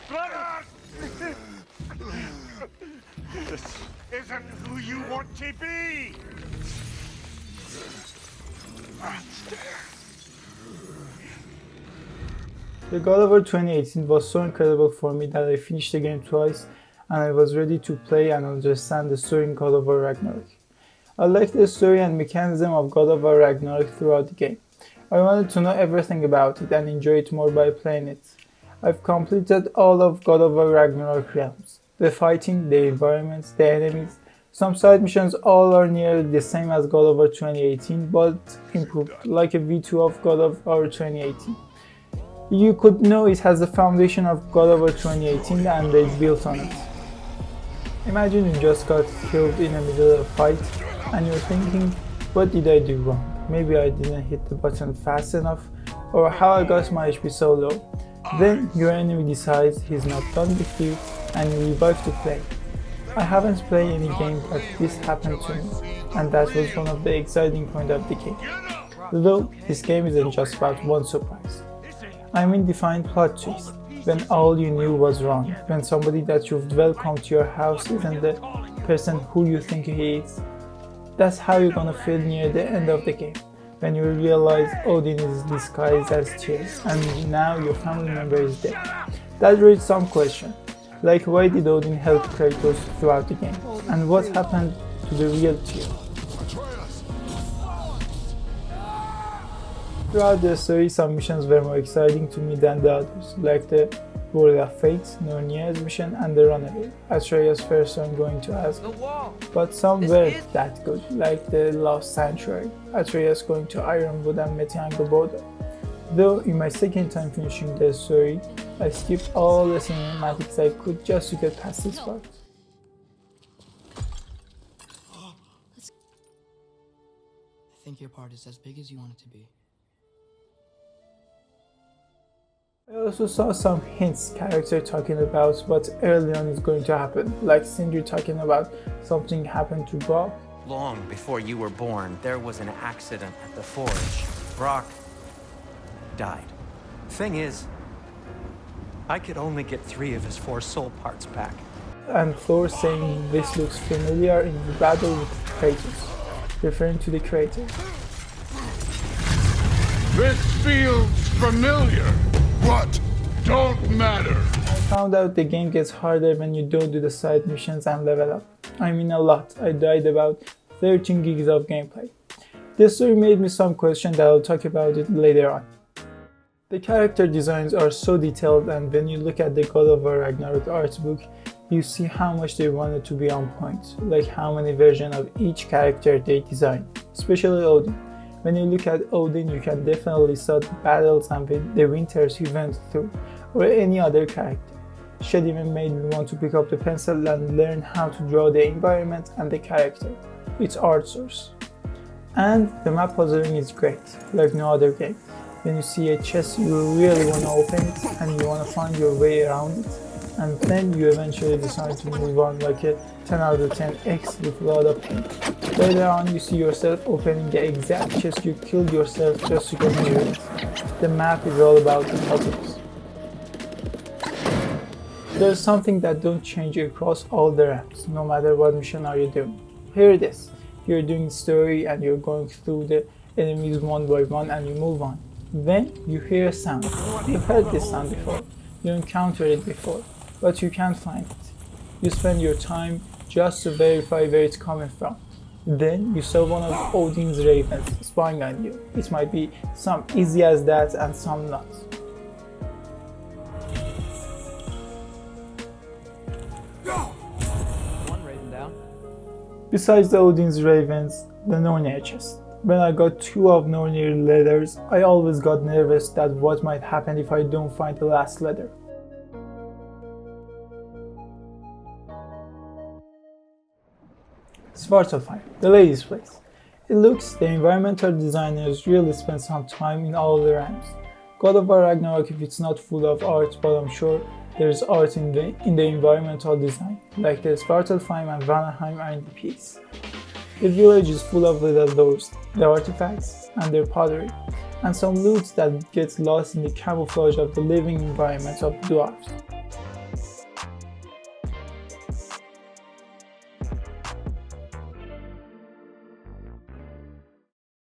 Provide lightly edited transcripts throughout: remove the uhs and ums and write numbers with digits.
Brothers! This isn't who you want to be! The God of War 2018 was so incredible for me that I finished the game twice and I was ready to play and understand the story in God of War Ragnarok. I liked the story and mechanism of God of War Ragnarok throughout the game. I wanted to know everything about it and enjoy it more by playing it. I've completed all of God of War Ragnarok realms. The fighting, the environments, the enemies, some side missions all are nearly the same as God of War 2018 but improved, like a V2 of God of War 2018. You could know it has the foundation of God of War 2018 and they built on it. Imagine you just got killed in the middle of a fight and you're thinking, what did I do wrong? Maybe I didn't hit the button fast enough, or how I got my HP so low. Then your enemy decides he's not done with you and you revive to play. I haven't played any game that this happened to me, and that was one of the exciting points of the game. Though this game isn't just about one surprise. I mean defined plot twist, when all you knew was wrong, when somebody that you've welcomed to your house isn't the person who you think he is. That's how you're gonna feel near the end of the game, when you realize Odin is disguised as Tyr, and now your family member is dead. That raises some question, like why did Odin help Kratos throughout the game, and what happened to the real Tyr? Throughout the story, some missions were more exciting to me than the others, like the World of Fate, Nornir's mission, and the Runaway, Atreus' first son going to Asgard. But some weren't that good, like the Lost Sanctuary, Atreus going to Ironwood and meeting Angrboda. Though in my second time finishing the story, I skipped all the cinematics I could just to get past this part. I think your part is as big as you want it to be. I also saw some hints character talking about what early on is going to happen, like Sindri talking about something happened to Brock. Long before you were born, there was an accident at the forge. Brock died. Thing is, I could only get 3 of his 4 soul parts back. And Thor saying this looks familiar in the battle with Kratos, referring to the creator. This feels familiar. What? Don't matter. I found out the game gets harder when you don't do the side missions and level up. I mean a lot. I died about 13 gigs of gameplay. This story made me some questions that I'll talk about it later on. The character designs are so detailed, and when you look at the God of War Ragnarok art book, you see how much they wanted to be on point, like how many versions of each character they designed, especially Odin. When you look at Odin, you can definitely see the battles and the winters he went through, or any other character. Shed even made me want to pick up the pencil and learn how to draw the environment and the character. It's art source. And the map puzzling is great, like no other game. When you see a chest, you really want to open it and you want to find your way around it, and then you eventually decide to move on like a 10 out of 10 X with a lot of pain. Later on, you see yourself opening the exact chest you killed yourself just to get near it. The map is all about the puzzles. There's something that don't change across all the ramps, no matter what mission are you doing. Here it is. You're doing story and you're going through the enemies one by one and you move on. Then you hear a sound. You've heard this sound before. You encountered it before, but you can't find it. You spend your time just to verify where it's coming from. Then you saw one of Odin's ravens spying on you. It might be some easy as that and some not. One raven down. Besides the Odin's ravens, the Nornir chest. When I got 2 of Nornir leathers, I always got nervous that what might happen if I don't find the last leather. Svartalfheim, the ladies' place. It looks the environmental designers really spent some time in all the realms. God of War Ragnarok, if it's not full of art, but I'm sure There's art in the environmental design, like the Svartalfheim and Vanaheim are in the piece. The village is full of little doors, the artifacts, and their pottery, and some loot that gets lost in the camouflage of the living environment of dwarves.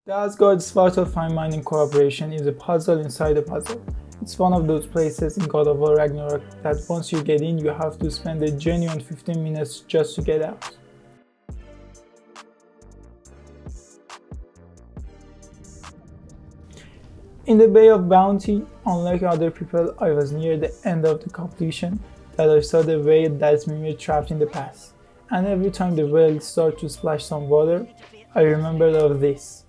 The Asgard Svartalfheim mining corporation is a puzzle inside a puzzle. It's one of those places in God of War Ragnarok that once you get in, you have to spend a genuine 15 minutes just to get out. In the Bay of Bounty, unlike other people, I was near the end of the completion that I saw the whale that's Mimir trapped in the past. And every time the whale started to splash some water, I remembered of this.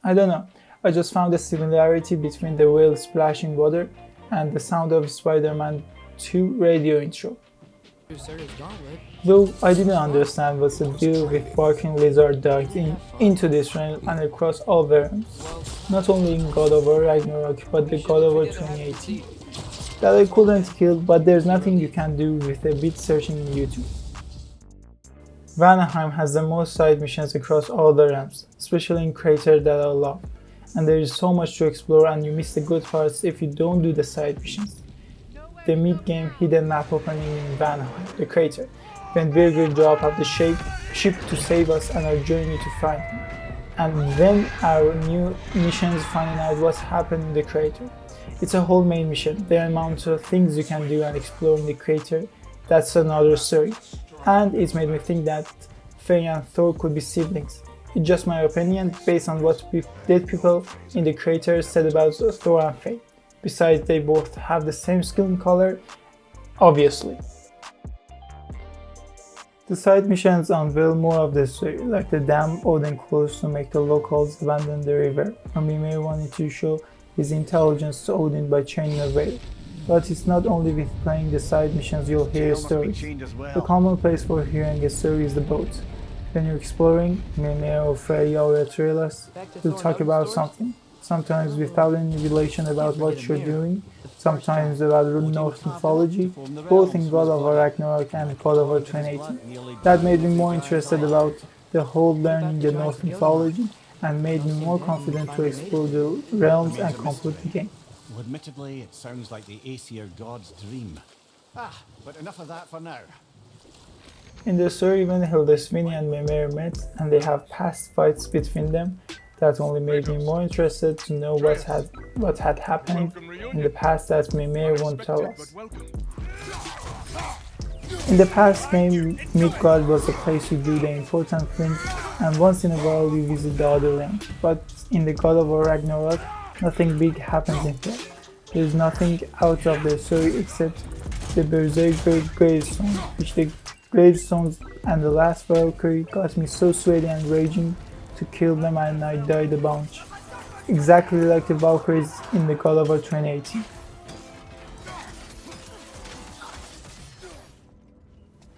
I don't know, I just found a similarity between the whale splashing water and the sound of Spider-Man 2 radio intro. Though I didn't understand what's the deal with barking lizard dogs into this realm and across all realms, not only in God of War Ragnarok but the God of War 2018, that I couldn't kill, but there's nothing you can do with a bit searching in YouTube. Vanaheim has the most side missions across all the realms, especially in Crater that I love, and there is so much to explore and you miss the good parts if you don't do the side missions. The mid-game hidden map opening in Vanaheim, the Crater, when Birgir dropped off the ship to save us and our journey to find him, and then our new missions finding out what's happened in the Crater. It's a whole main mission, the amount of things you can do and explore in the Crater, that's another story. And it made me think that Frey and Thor could be siblings. It's just my opinion based on what dead people in the Crater said about Thor and Frey. Besides, they both have the same skin color, obviously. The side missions unveil more of the story, like the dam Odin closed to make the locals abandon the river, and Mimir wanted to show his intelligence to Odin by chaining a whale. But it's not only with playing the side missions you'll hear stories. The common place for hearing a story is the boat. When you're exploring, Mimir or Freya or Atreus will talk about something. Sometimes without any relation about what you're doing, sometimes about Norse mythology, both in God of War Ragnarok and God of War 2018. That made me more interested about the whole learning the Norse mythology and made me more confident to explore the realms and complete the game. Well, admittedly, it sounds like the Aesir god's dream. But enough of that for now. In the story, when Hildesvini and Mimir met and they have past fights between them, that only made me more interested to know what had happened in the past that Mimir won't tell us. In the past game, Midgard was the place you do the important things, and once in a while you visit the other land. But in the God of War Ragnarok, nothing big happens in here. There's nothing out of the story except the Berserker gravestones, which the gravestones and the last Valkyrie got me so sweaty and raging to kill them, and I died a bunch. Exactly like the Valkyries in the God of War 2018.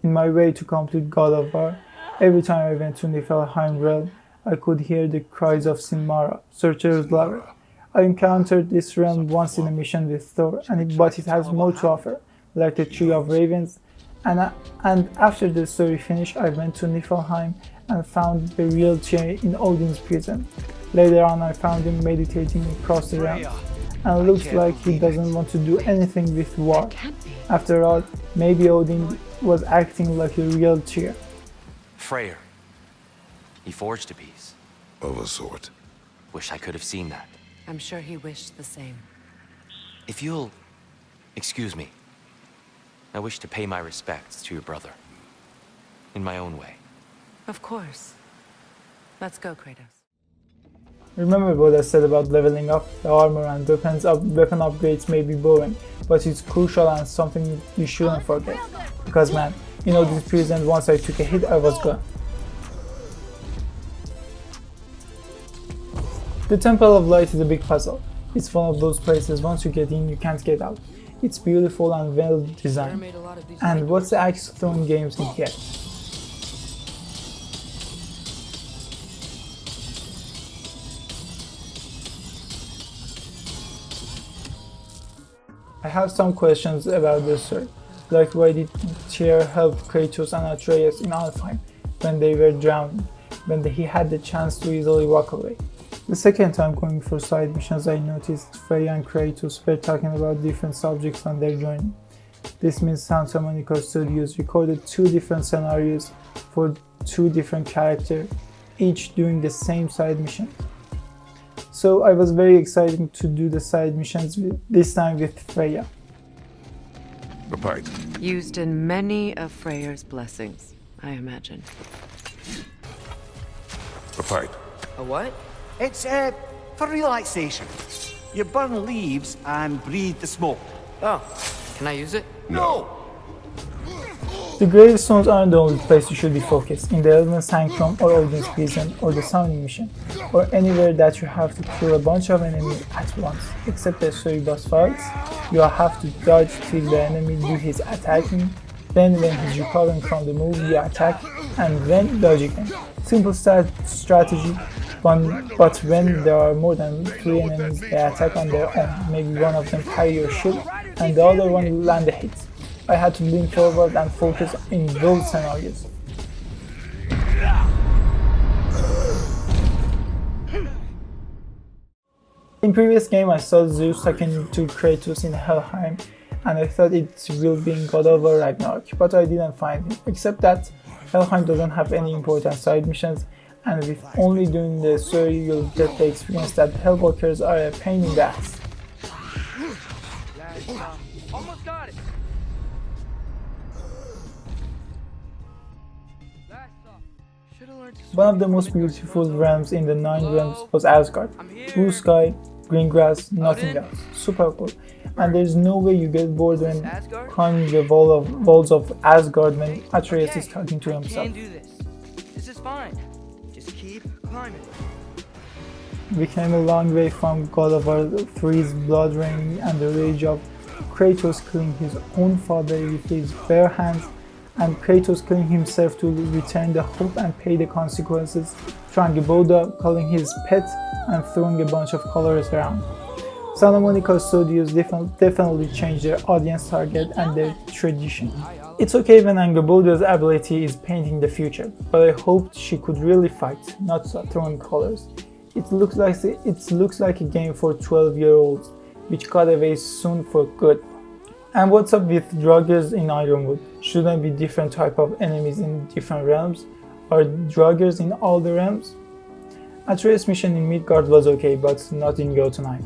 In my way to complete God of War, every time I went to Niflheim realm, I could hear the cries of Sinmara, Sorcerer's lover. I encountered this realm once in a mission with Thor, but it has more to offer, like the Tree of Ravens, and after the story finished, I went to Niflheim and found the real Tyr in Odin's prison. Later on, I found him meditating across the realms, and it looks like he doesn't want to do anything with war. After all, maybe Odin was acting like a real Tyr. Freyr. He forged a piece. Of a sort. Wish I could have seen that. I'm sure he wished the same. If you'll excuse me, I wish to pay my respects to your brother. In my own way. Of course. Let's go, Kratos. Remember what I said about leveling up? The armor and weapon upgrades may be boring, but it's crucial and something you shouldn't forget. Because man, in Odin's prison, once I took a hit, I was gone. The Temple of Light is a big puzzle. It's one of those places once you get in, you can't get out. It's beautiful and well designed. And what's the axe throwing games in here? I have some questions about the story, like why did Tyr help Kratos and Atreus in Alfheim when they were drowning, when he had the chance to easily walk away. The second time going for side missions, I noticed Freya and Kratos were talking about different subjects on their journey. This means Santa Monica Studios recorded 2 different scenarios for 2 different characters, each doing the same side mission. So I was very excited to do the side missions this time with Freya. The pipe. Used in many of Freyr's blessings, I imagine. The pipe. A what? It's, for relaxation. You burn leaves and breathe the smoke. Oh, can I use it? No! The gravestones aren't the only place you should be focused, in the Elven Sanctum or Odin's Prison or the Summoning Mission, or anywhere that you have to kill a bunch of enemies at once. Except the story boss fights, you have to dodge till the enemy do his attacking, then when he's recovering from the move you attack, and then dodge again. Simple strategy, but when there are more than 3 enemies they attack on their own, maybe one of them carry your shield and the other one will land a hit. I had to lean forward and focus in those scenarios. In previous game I saw Zeus talking to Kratos in Helheim and I thought it will be in God of War Ragnarok, but I didn't find it, except that Helheim doesn't have any important side missions, and with only doing the story you'll get the experience that Hellwalkers are a pain in the ass. Almost got it. One of the most beautiful realms in the 9 realms was Asgard. Blue sky, green grass, nothing else. Super cool. And there's no way you get bored when climbing the walls of Asgard when Atreus is talking to himself. Can't do this. This is fine. Just keep climbing. We came a long way from God of War 3's blood raining and the rage of Kratos killing his own father with his bare hands, and Kratos killing himself to return the hope and pay the consequences, Trangiboda calling his pet and throwing a bunch of colors around. Santa Monica Studios definitely changed their audience target and their tradition. It's okay when Angerboda's ability is painting the future, but I hoped she could really fight, not throwing colors. It looks like a game for 12-year-olds, which got away soon for good. And what's up with druggers in Ironwood? Shouldn't be different type of enemies in different realms? Are druggers in all the realms? Atreus' mission in Midgard was okay, but not in Jotunheim.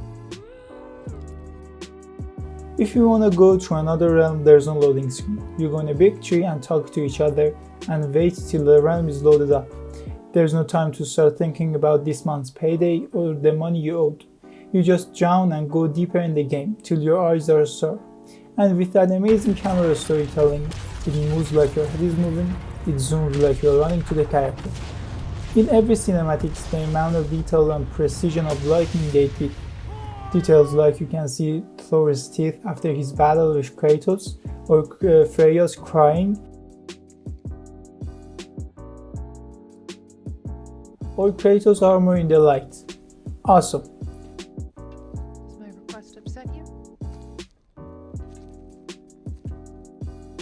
If you wanna go to another realm, there's no loading screen. You go in a big tree and talk to each other and wait till the realm is loaded up. There's no time to start thinking about this month's payday or the money you owed. You just drown and go deeper in the game till your eyes are sore. And with that amazing camera storytelling, it moves like your head is moving, it zooms like you're running to the character. In every cinematics, the amount of detail and precision of lighting they did. Details like you can see Thor's teeth after his battle with Kratos, or Freya's crying, or Kratos' armor in the light. Awesome. Does my request upset you?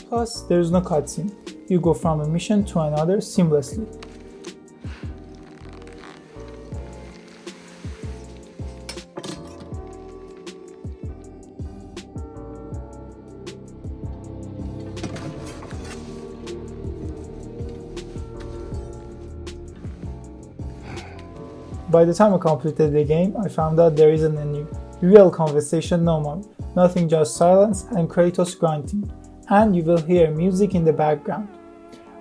Plus, there's no cutscene. You go from a mission to another seamlessly. By the time I completed the game, I found out there isn't any real conversation no more. Nothing, just silence and Kratos grunting. And you will hear music in the background.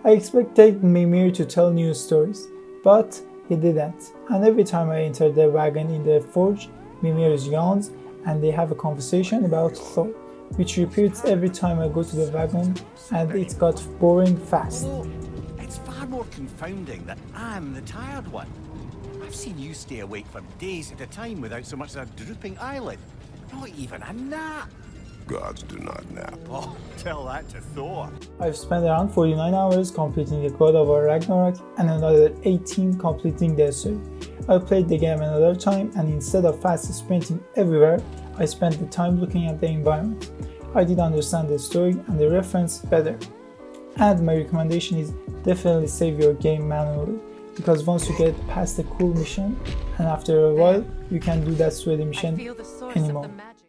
I expected Mimir to tell new stories, but he didn't. And every time I enter the wagon in the forge, Mimir yawns and they have a conversation about Thor, which repeats every time I go to the wagon, and it got boring fast. It's far more confounding that I'm the tired one. I've seen you stay awake for days at a time without so much as a drooping eyelid. Not even a nap. Gods do not nap. Oh, tell that to Thor. I've spent around 49 hours completing the God of War Ragnarok and another 18 completing the story. I played the game another time, and instead of fast sprinting everywhere, I spent the time looking at the environment. I did understand the story and the reference better. And my recommendation is definitely save your game manually, because once you get past the cool mission, and after a while, you can do that sweaty I mission feel the source anymore. of the magic.